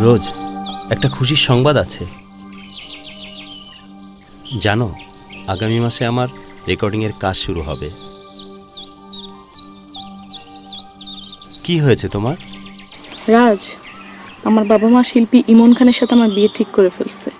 রোজ একটা খুশির সংবাদ আছে জানো, আগামী মাসে আমার রেকর্ডিংয়ের কাজ শুরু হবে। কি হয়েছে তোমার? রাজ, আমার বাবা মা শিল্পী ইমন খানের সাথে আমার বিয়ে ঠিক করে ফেলছে।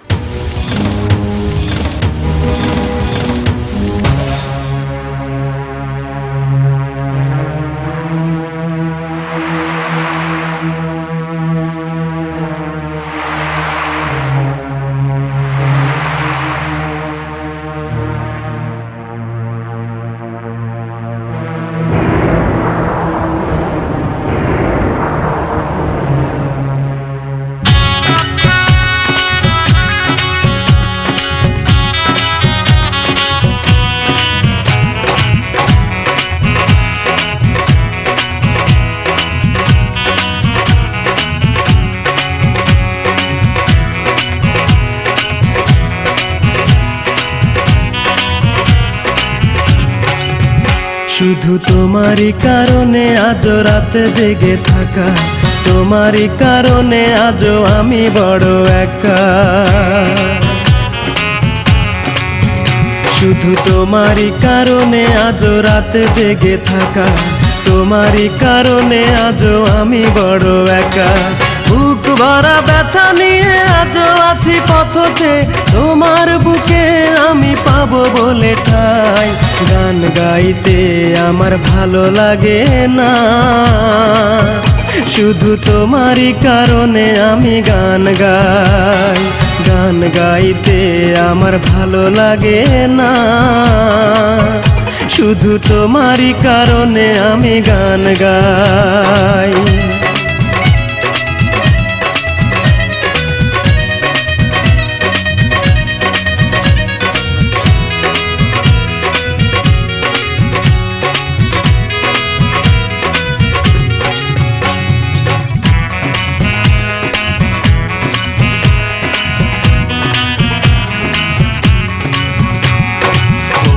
শুধু তোমারই কারণে আজ রাতে জেগে থাকা, তোমারই কারণে আজও আমি বড় একা। শুধু তোমারই কারণে আজ রাতে জেগে থাকা, তোমারই কারণে আজও আমি বড় একা। বুক ভরা ব্যথা নিয়ে আজও আছি পথে, তোমার বুকে আমি পাবো বলে ঠাই। গান গাইতে আমার ভালো লাগে না, শুধু তোমারই কারণে আমি গান গাই। গান গাইতে আমার ভালো লাগে না, শুধু তোমারই কারণে আমি গান গাই।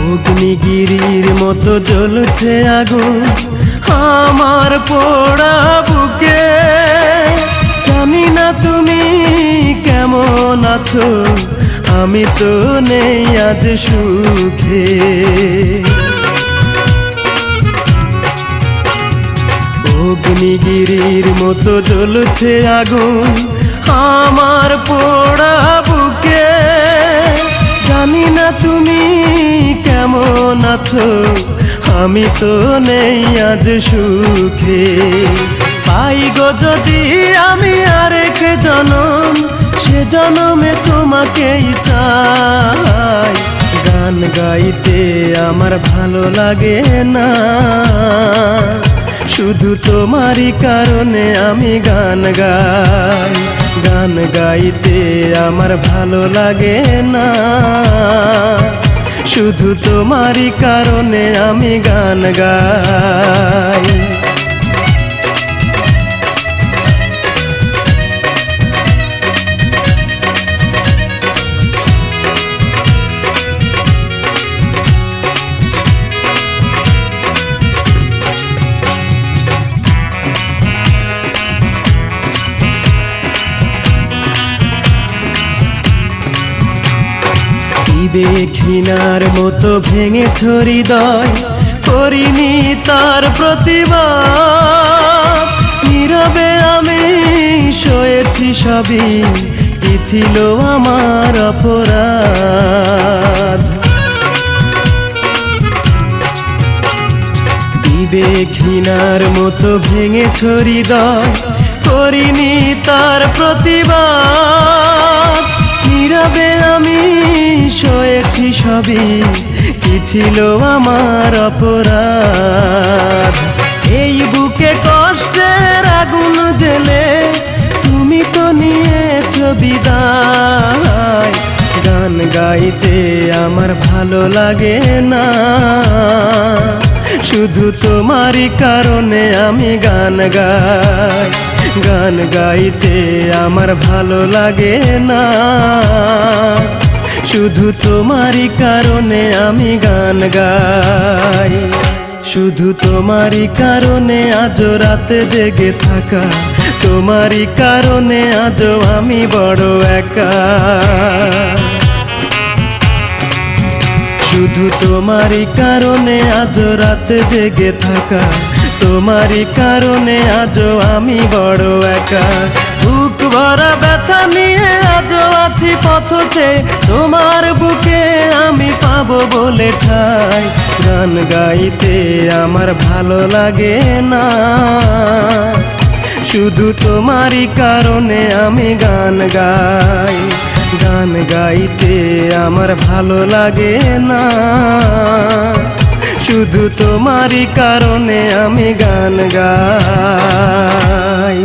অগ্নিগিরির মতো জ্বলছে আগুন আমার পোড়া বুকে। জানি না তুমি কেমন আছো, আমি তো নেই আজ সুখে। অগ্নিগিরির মতো জ্বলছে আগুন আমার পোড়া বুকে। জানি না তুমি কেমন আছো, আমি তো নেই আজ সুখে। পাই গো যদি আমি আরেক জনম, সে জনমে তোমাকেই চাই। গান গাইতে আমার ভালো লাগে না, শুধু তোমারই কারণে আমি গান গাই। গান গাইতে আমার ভালো লাগে না, শুধু তোমারই কারণে আমি গান গাই। ঘৃণার মতো ভেঙেছ হৃদয়, করিনি তার প্রতিবাদ। নীরবে আমি সয়েছি সবই, কি ছিল আমার অপরাধ। দিবে ঘৃণার মতো ভেঙেছ হৃদয়, করিনি তার প্রতিবাদ। নীরবে আমি সয়েছি সবই, কি ছিল আমার অপরাধ। এই বুকে কষ্টের আগুন জ্বেলে তুমি তো নিয়েছ বিদায়। গান গাইতে আমার ভালো লাগে না, শুধু তোমারই কারণে আমি গান গাই। গান গাইতে আমার ভালো লাগে না, শুধু তোমারই কারণে আমি গান গাই। শুধু তোমারই কারণে আজ রাতে জেগে থাকা, তোমারই কারণে আজও আমি বড় একা। শুধু তোমারই কারণে আজও রাত জেগে থাকা, তোমারই কারণে আজও আমি বড় একা। বুক ভরা ব্যথা নিয়ে আজও আছি পথ চেয়ে, তোমার বুকে আমি পাবো বলে ঠাই। গান গাইতে আমার ভালো লাগে না, শুধু তোমারই কারণে আমি গান গাই। গান গাইতে আমার ভালো লাগে না, শুধু তোমারই কারণে আমি গান গাই।